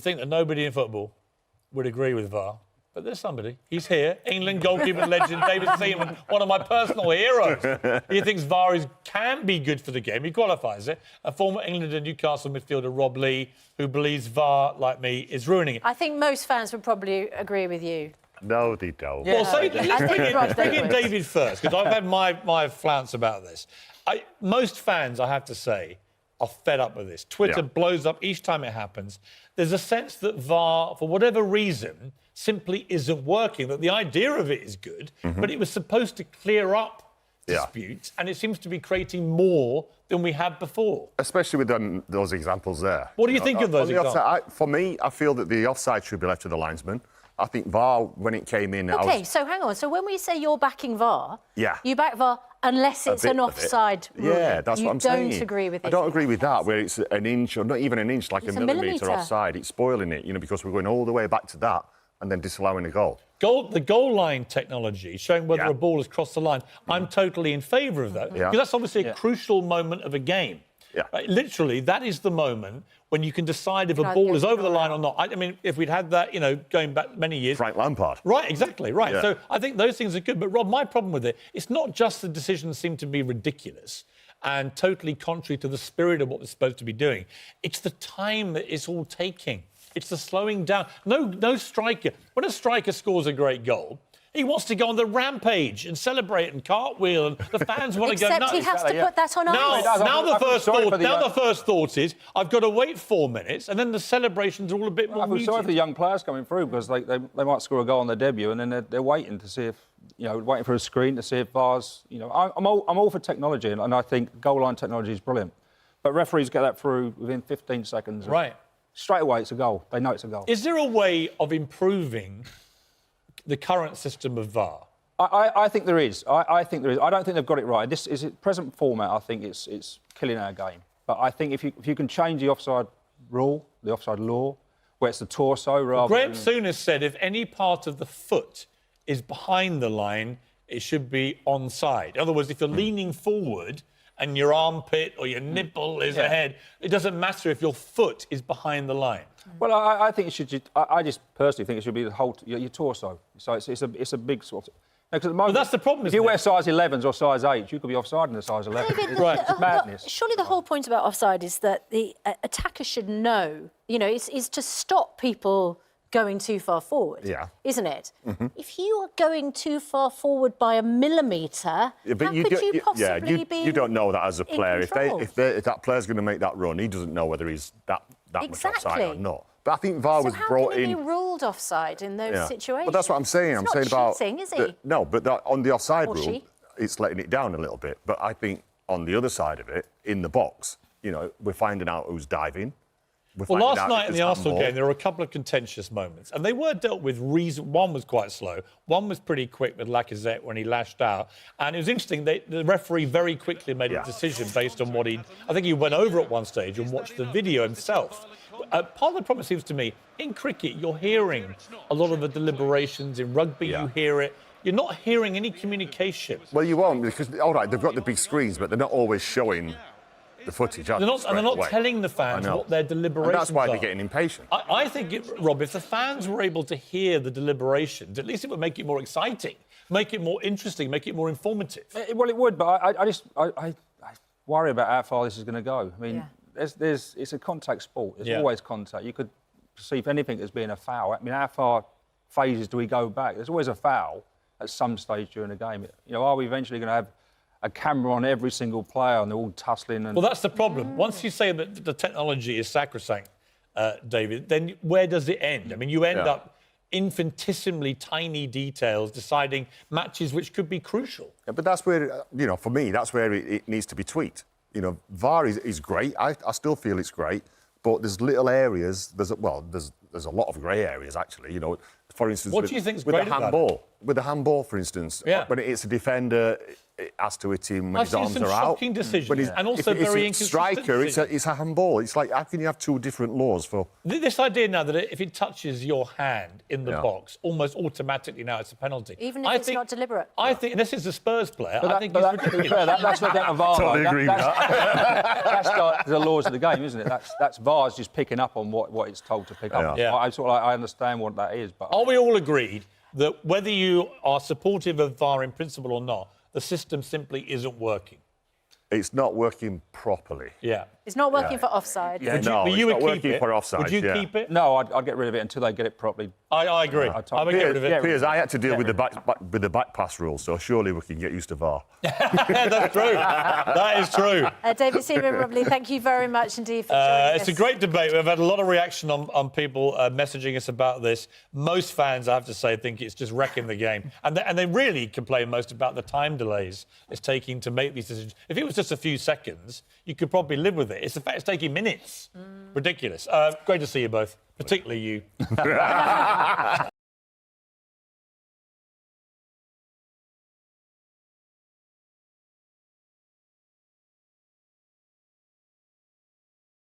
think that nobody in football would agree with VAR. But there's somebody. He's here. England goalkeeper legend David Seaman, one of my personal heroes. He thinks VAR can be good for the game. He qualifies it. A former England and Newcastle midfielder, Rob Lee, who believes VAR, like me, is ruining it. I think most fans would probably agree with you. No, they don't. Yeah. Well, let's bring in David first, because I've had my flounce about this. Most fans, I have to say, are fed up with this. Twitter blows up each time it happens. There's a sense that VAR, for whatever reason, simply isn't working, that the idea of it is good, but it was supposed to clear up disputes, and it seems to be creating more than we had before. Especially with those examples there. What do you think of those examples? For me, I feel that the offside should be left to the linesman. I think VAR, when it came in... OK, so hang on. So when we say you're backing VAR, yeah, you back VAR unless it's an offside ruling. Yeah, that's what I'm saying. You don't agree with it? I don't agree with that, where it's an inch, or not even an inch, like a millimetre offside. It's spoiling it, because we're going all the way back to that and then disallowing a goal. The goal line technology, showing whether a ball has crossed the line, I'm totally in favour of that. Because that's obviously a crucial moment of a game. Yeah. Right? Literally, that is the moment when you can decide if a ball is over the line or not. I mean, if we'd had that, going back many years... Frank Lampard. Right, exactly, right. Yeah. So I think those things are good. But, Rob, my problem with it, it's not just the decisions seem to be ridiculous and totally contrary to the spirit of what we're supposed to be doing. It's the time that it's all taking. It's the slowing down. No striker... When a striker scores a great goal... He wants to go on the rampage and celebrate and cartwheel, and the fans want to go nuts. Except he has to put that on ice. Now the first thought is, I've got to wait 4 minutes, and then the celebrations are all a bit more muted. I'm sorry for the young players coming through, because they might score a goal on their debut, and then they're waiting to see if, waiting for a screen to see if VAR's... I'm all for technology, and I think goal line technology is brilliant. But referees get that through within 15 seconds. Right. Straight away, it's a goal. They know it's a goal. Is there a way of improving the current system of VAR? I think there is. I think there is. I don't think they've got it right. This is present format. I think it's killing our game. But I think if you can change the offside rule, the offside law, where it's the torso rather Graham Souness said if any part of the foot is behind the line, it should be onside. In other words, if you're leaning forward and your armpit or your nipple is ahead, it doesn't matter if your foot is behind the line. Well, I think it should. I just personally think it should be the whole your torso. So it's a big sort of. Because at the moment, that's the problem. If you wear size 11s or size 8s, you could be offside in a size 11. David, right, it's madness. Surely the whole point about offside is that the attacker should know. Is to stop people going too far forward. Yeah. Isn't it? If you are going too far forward by a millimetre, how could you possibly be? You don't know that as a player. If that player's going to make that run, he doesn't know whether he's that much offside or not. But I think VAR was brought in. How can he be ruled offside in those situations? But that's what I'm saying. I'm saying about cheating, is he? No, but on the offside rule, it's letting it down a little bit. But I think on the other side of it, in the box, we're finding out who's diving. Well, last night in the Arsenal game, there were a couple of contentious moments, and they were dealt with reason. One was quite slow. One was pretty quick with Lacazette when he lashed out. And it was interesting, the referee very quickly made a decision based on what I think he went over at one stage and watched the video himself. Part of the problem seems to me, in cricket, you're hearing a lot of the deliberations. In rugby, you hear it. You're not hearing any communication. Well, you won't, because, all right, they've got the big screens, but they're not always showing the footage. They're not telling the fans what their deliberations and that's why are. They're getting impatient. I think, Rob, if the fans were able to hear the deliberations, at least it would make it more exciting, make it more interesting, make it more informative. Well, it would, but I worry about how far this is going to go. I mean, it's a contact sport. There's always contact. You could perceive anything as being a foul. I mean, how far phases do we go back? There's always a foul at some stage during the game. Are we eventually going to have a camera on every single player and they're all tussling? Well, that's the problem. Once you say that the technology is sacrosanct, David, then where does it end? I mean, you end up infinitesimally tiny details deciding matches which could be crucial. Yeah, but that's where, for me, that's where it needs to be tweaked. VAR is great. I still feel it's great, but there's little areas. There's a lot of grey areas, actually. for instance, What do you think's with great a about handball? With a handball, for instance, when it's a defender, it has to hit him when his arms are out. I've seen some shocking decisions, and also if very it's a inconsistent striker, decisions. it's a handball. It's like, how can you have two different laws for... This idea now that if it touches your hand in the box, almost automatically now it's a penalty. Even if it's not deliberate. I think, and this is a Spurs player, But I think it's ridiculous. That's not down to VAR. Totally agree with that. That's the laws of the game, isn't it? That's VAR's just picking up on what it's told to pick up on. Yeah. I understand what that is, but... Are we all agreed that whether you are supportive of VAR in principle or not, the system simply isn't working? It's not working properly. Yeah. It's not working for offside. Yeah, Would no, you it's not keep working it? for offside. Would you keep it? No, I'd get rid of it until they get it properly. I agree. I would get rid of it. Piers, I had to deal with the back pass rule, so surely we can get used to VAR. That's true. That is true. David Seaman, Robley, thank you very much indeed for joining us. It's a great debate. We've had a lot of reaction on people messaging us about this. Most fans, I have to say, think it's just wrecking the game. And they really complain most about the time delays it's taking to make these decisions. If it was just a few seconds, you could probably live with it. It's the fact it's taking minutes. Ridiculous. Great to see you both, particularly you.